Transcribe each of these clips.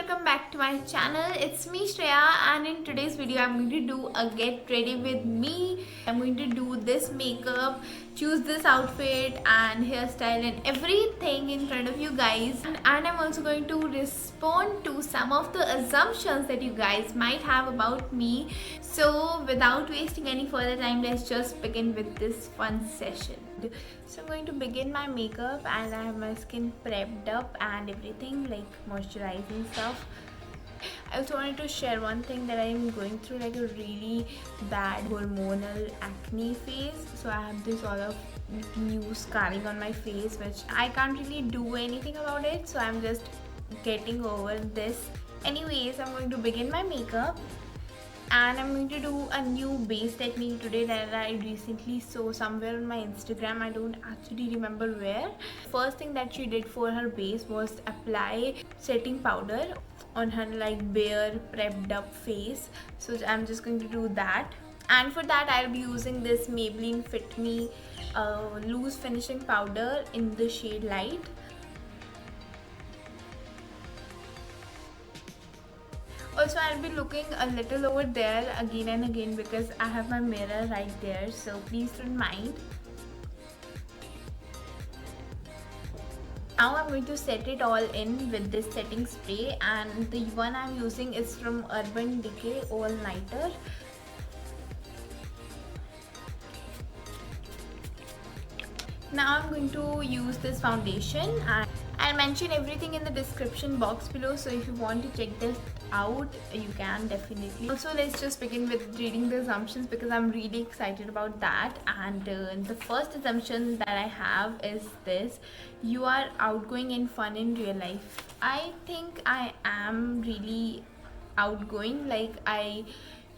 welcome back to my channel. It's me Shreya, and in today's video I'm going to do a get ready with me. I'm going to do this makeup, choose this outfit and hairstyle and everything in front of you guys, and I'm also going to respond to some of the assumptions that you guys might have about me. So without wasting any further time, let's just begin with this fun session. So I'm going to begin my makeup and I have my skin prepped up and everything, like moisturizing stuff. I also wanted to share one thing, that I'm going through like a really bad hormonal acne phase. So I have this all of new scarring on my face, which I can't really do anything about it. So I'm just getting over this. Anyways, I'm going to begin my makeup. And I'm going to do a new base technique today that I recently saw somewhere on my Instagram. I don't actually remember where. First thing that she did for her base was apply setting powder on her like bare prepped up face. So I'm just going to do that. And for that I'll be using this Maybelline Fit Me loose finishing powder in the shade Light. Also, I'll be looking a little over there again and again because I have my mirror right there, so please don't mind. Now I'm going to set it all in with this setting spray, and the one I'm using is from Urban Decay All Nighter. Now I'm going to use this foundation, and I'll mention everything in the description box below, so if you want to check this out you can definitely. Also, let's just begin with reading the assumptions because I'm really excited about that. And the first assumption that I have is this: you are outgoing and fun in real life. I think I am really outgoing. Like I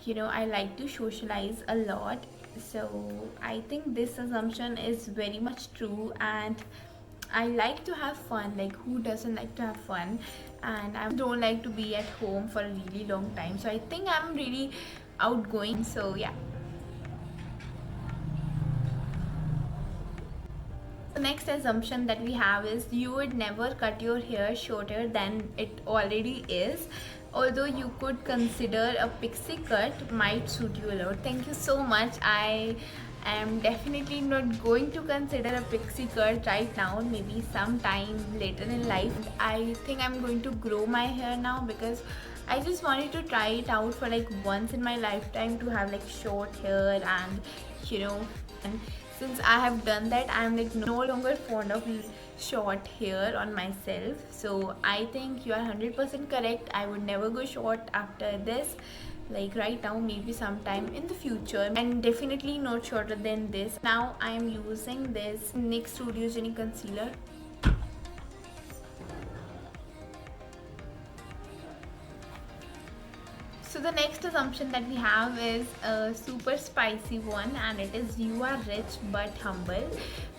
like to socialize a lot, so I think this assumption is very much true. And I like to have fun. Like, who doesn't like to have fun? And I don't like to be at home for a really long time, so I think I'm really outgoing. So yeah. The next assumption that we have is you would never cut your hair shorter than it already is, although you could consider a pixie cut might suit you a lot. Thank you so much. I am definitely not going to consider a pixie cut right now, maybe sometime later in life. I think I'm going to grow my hair now because I just wanted to try it out for like once in my lifetime, to have like short hair. And since I have done that, I'm like no longer fond of short hair on myself. So I think you are 100% correct. I would never go short after this, like right now, maybe sometime in the future, and definitely not shorter than this. Now I am using this NYX Studio Genie concealer. So the next assumption that we have is a super spicy one, and it is you are rich but humble.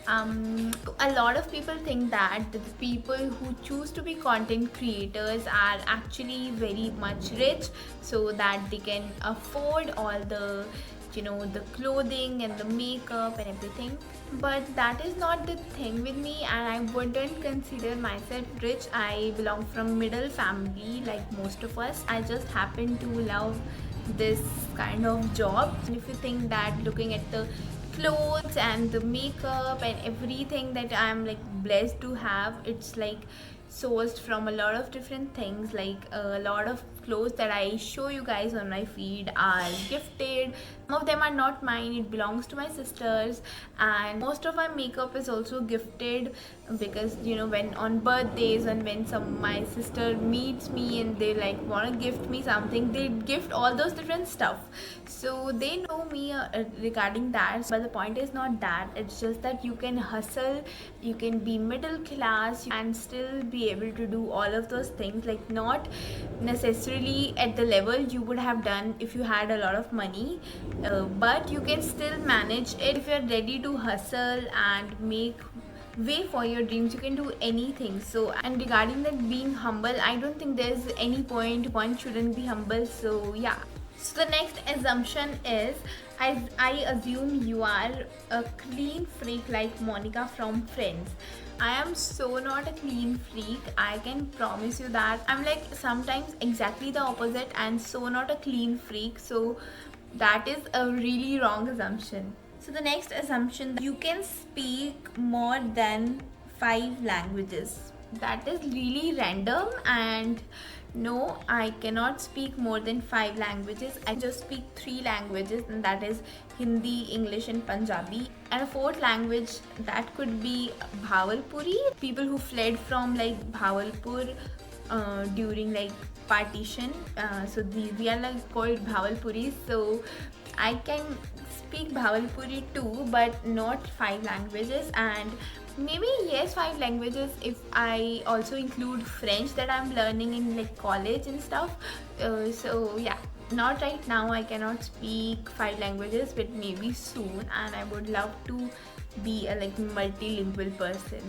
A lot of people think that the people who choose to be content creators are actually very much rich, so that they can afford all the the clothing and the makeup and everything. But that is not the thing with me, and I wouldn't consider myself rich. I belong from middle family like most of us. I just happen to love this kind of job. And if you think that looking at the clothes and the makeup and everything that I'm like blessed to have, it's like sourced from a lot of different things. Like a lot of clothes that I show you guys on my feed are gifted. Some of them are not mine, it belongs to my sisters. And most of my makeup is also gifted, because when on birthdays and when my sister meets me and they like want to gift me something, they gift all those different stuff. So they know me regarding that. But the point is not that, it's just that you can hustle, you can be middle class and still be able to do all of those things. Like, not necessarily at the level you would have done if you had a lot of money, but you can still manage it if you're ready to hustle and make way for your dreams. You can do anything. So, and regarding that being humble, I don't think there's any point one shouldn't be humble. So yeah. So the next assumption is I assume you are a clean freak like Monica from Friends. I am so not a clean freak. I can promise you that. I'm like sometimes exactly the opposite and so not a clean freak. So that is a really wrong assumption. So the next assumption, that you can speak more than 5 languages. That is really random, and no, I cannot speak more than 5 languages. I just speak 3 languages, and that is Hindi, English, and Punjabi. And a fourth language, that could be Bhavalpuri. People who fled from like Bhavalpur during like partition, so we are like called Bhavalpuris. So I can speak Bhavalpuri too, but not 5 languages. And maybe yes, 5 languages if I also include French that I'm learning in like college and stuff. So yeah, not right now. I cannot speak 5 languages, but maybe soon, and I would love to be a like multilingual person.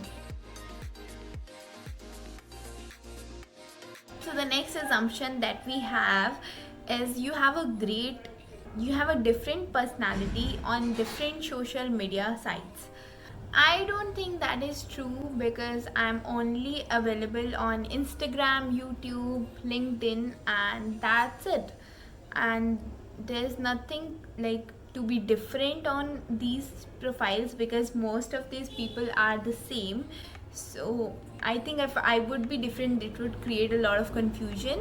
So the next assumption that we have is you have a different personality on different social media sites. I don't think that is true because I'm only available on Instagram, YouTube, LinkedIn, and that's it. And there's nothing like to be different on these profiles because most of these people are the same. So I think if I would be different, it would create a lot of confusion.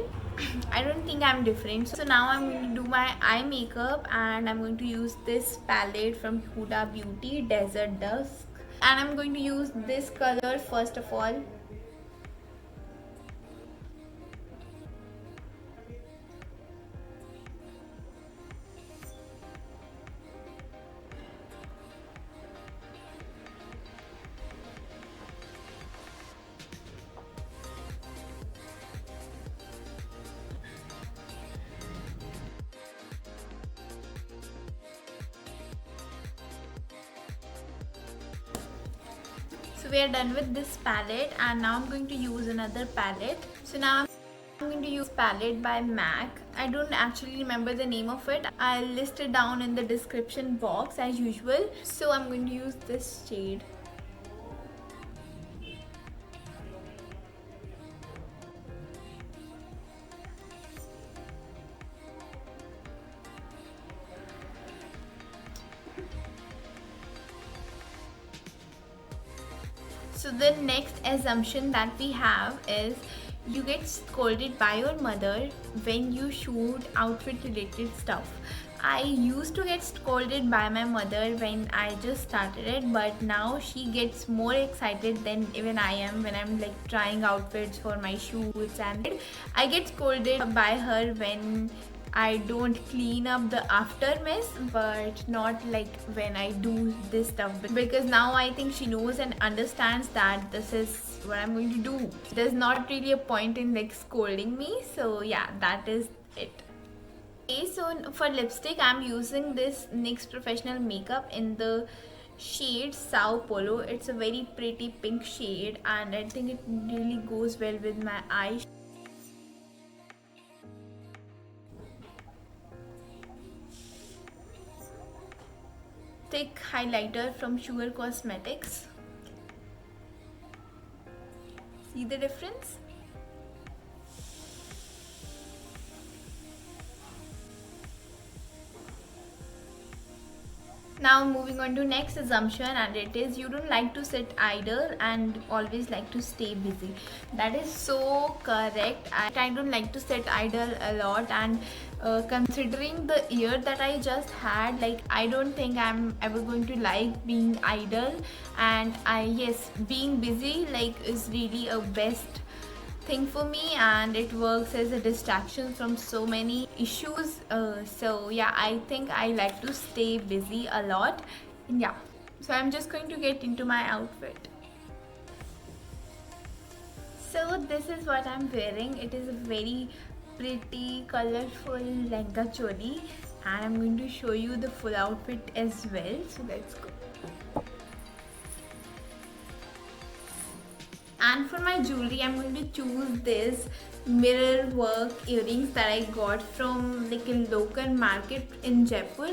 I don't think I'm different. So now I'm going to do my eye makeup, and I'm going to use this palette from Huda Beauty, Desert Dusk. And I'm going to use this color first of all. So we are done with this palette, and now I'm going to use another palette. So now I'm going to use palette by MAC. I don't actually remember the name of it. I'll list it down in the description box as usual. So I'm going to use this shade. So the next assumption that we have is you get scolded by your mother when you shoot outfit related stuff. I used to get scolded by my mother when I just started it, but now she gets more excited than even I am when I'm like trying outfits for my shoots, and I get scolded by her when I don't clean up the after mess, but not like when I do this stuff, because now I think she knows and understands that this is what I'm going to do. There's not really a point in like scolding me. So yeah, that is it. Okay, so for lipstick, I'm using this NYX Professional Makeup in the shade Sao Paulo. It's a very pretty pink shade, and I think it really goes well with my eyes. Thick highlighter from Sugar Cosmetics. See the difference? Now moving on to next assumption, and it is you don't like to sit idle and always like to stay busy. That is so correct. I don't like to sit idle a lot, and considering the year that I just had, like I don't think I'm ever going to like being idle. And yes, being busy like is really a best thing for me, and it works as a distraction from so many issues. So yeah, I think I like to stay busy a lot. And yeah, so I'm just going to get into my outfit. So this is what I'm wearing. It is a very pretty colorful lehenga choli, and I'm going to show you the full outfit as well. So let's go. And for my jewelry, I'm going to choose this mirror work earrings that I got from like a local market in Jaipur.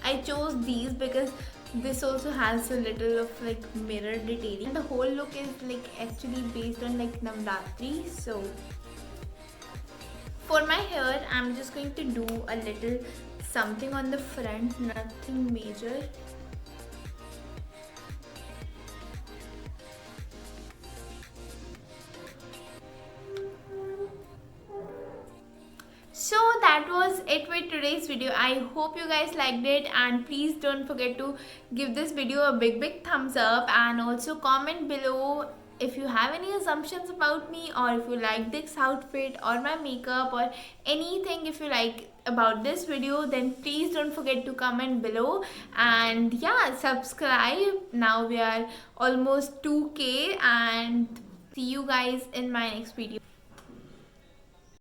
I chose these because This also has a little of like mirror detailing. The whole look is like actually based on like Navratri. So for my hair, I'm just going to do a little something on the front, nothing major. So that was it with today's video. I hope you guys liked it, and please don't forget to give this video a big thumbs up, and also comment below if you have any assumptions about me, or if you like this outfit or my makeup or anything. If you like about this video, then please don't forget to comment below, and yeah, subscribe. Now we are almost 2K, and see you guys in my next video.